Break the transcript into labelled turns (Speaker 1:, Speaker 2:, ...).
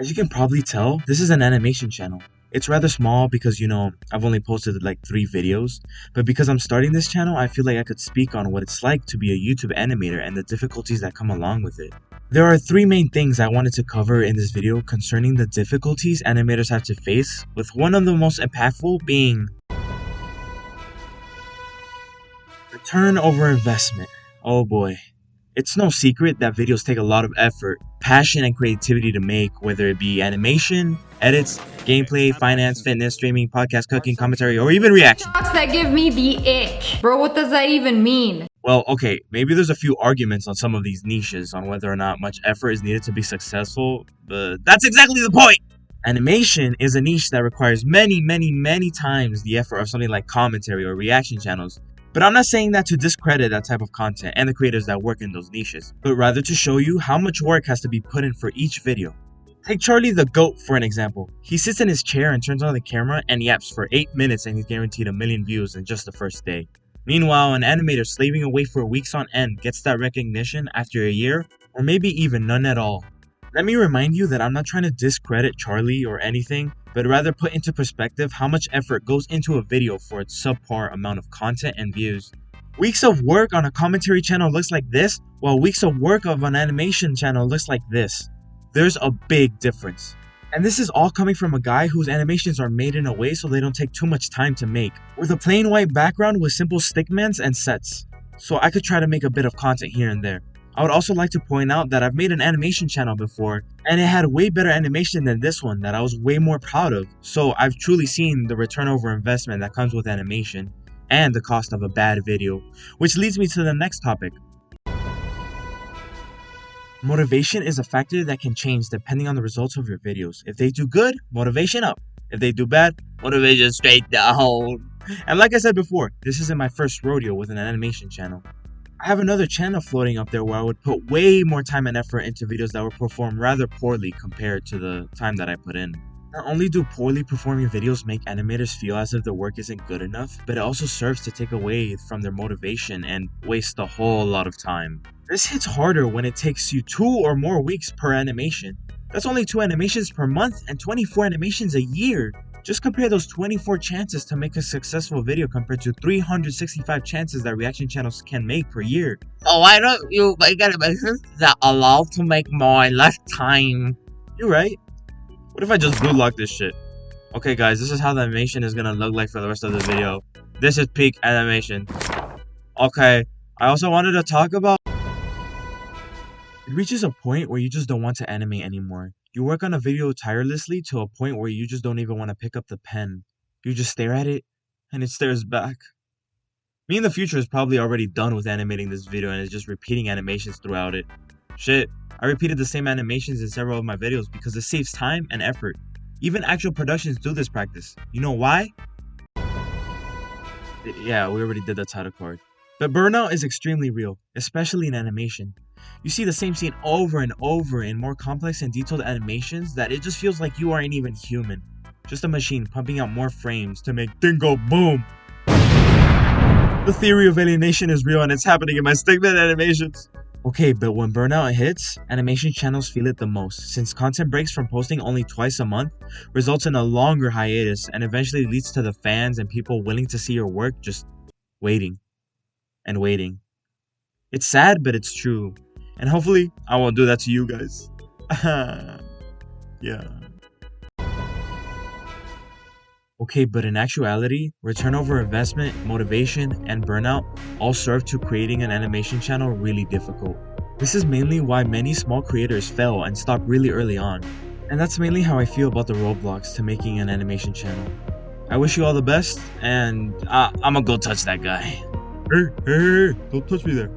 Speaker 1: As you can probably tell, this is an animation channel. It's rather small because, I've only posted like 3 videos, but because I'm starting this channel, I feel like I could speak on what it's like to be a YouTube animator and the difficulties that come along with it. There are 3 main things I wanted to cover in this video concerning the difficulties animators have to face, with one of the most impactful being return over investment. Oh boy. It's no secret that videos take a lot of effort, passion, and creativity to make, whether it be animation, edits, gameplay, finance, fitness, streaming, podcast, cooking, commentary, or even reaction.
Speaker 2: That give me the ick. Bro, what does that even mean?
Speaker 1: Well, okay, maybe there's a few arguments on some of these niches on whether or not much effort is needed to be successful, but that's exactly the point! Animation is a niche that requires many times the effort of something like commentary or reaction channels. But I'm not saying that to discredit that type of content and the creators that work in those niches, but rather to show you how much work has to be put in for each video. Take Charlie the Goat for an example. He sits in his chair and turns on the camera and yaps for 8 minutes and he's guaranteed 1 million views in just the first day. Meanwhile, an animator slaving away for weeks on end gets that recognition after a year, or maybe even none at all. Let me remind you that I'm not trying to discredit Charlie or anything, but rather put into perspective how much effort goes into a video for its subpar amount of content and views. Weeks of work on a commentary channel looks like this, while weeks of work of an animation channel looks like this. There's a big difference. And this is all coming from a guy whose animations are made in a way so they don't take too much time to make, with a plain white background with simple stickmens and sets. So I could try to make a bit of content here and there. I would also like to point out that I've made an animation channel before, and it had way better animation than this one that I was way more proud of. So I've truly seen the return over investment that comes with animation, and the cost of a bad video. Which leads me to the next topic. Motivation is a factor that can change depending on the results of your videos. If they do good, motivation up. If they do bad, motivation straight down. And like I said before, this isn't my first rodeo with an animation channel. I have another channel floating up there where I would put way more time and effort into videos that would perform rather poorly compared to the time that I put in. Not only do poorly performing videos make animators feel as if their work isn't good enough, but it also serves to take away from their motivation and waste a whole lot of time. This hits harder when it takes you 2 or more weeks per animation. That's only 2 animations per month and 24 animations a year. Just compare those 24 chances to make a successful video compared to 365 chances that reaction channels can make per year.
Speaker 3: So why don't you make animations that allow to make more in less time?
Speaker 1: You're right. What if I just blue lock this shit? Okay guys, this is how the animation is gonna look like for the rest of the video. This is peak animation. Okay, I also wanted to talk about... It reaches a point where you just don't want to animate anymore. You work on a video tirelessly to a point where you just don't even want to pick up the pen. You just stare at it, and it stares back. Me in the future is probably already done with animating this video and is just repeating animations throughout it. Shit, I repeated the same animations in several of my videos because it saves time and effort. Even actual productions do this practice. You know why? Yeah, we already did that title card. But burnout is extremely real, especially in animation. You see the same scene over and over in more complex and detailed animations that it just feels like you aren't even human. Just a machine pumping out more frames to make dingo boom. The theory of alienation is real and it's happening in my stickmen animations. Okay, but when burnout hits, animation channels feel it the most, since content breaks from posting only twice a month results in a longer hiatus and eventually leads to the fans and people willing to see your work just waiting and waiting. It's sad, but it's true. And hopefully, I won't do that to you guys. Yeah. Okay, but in actuality, return over investment, motivation, and burnout all serve to creating an animation channel really difficult. This is mainly why many small creators fail and stop really early on. And that's mainly how I feel about the roadblocks to making an animation channel. I wish you all the best, and I'm gonna go touch that guy. Hey, don't touch me there.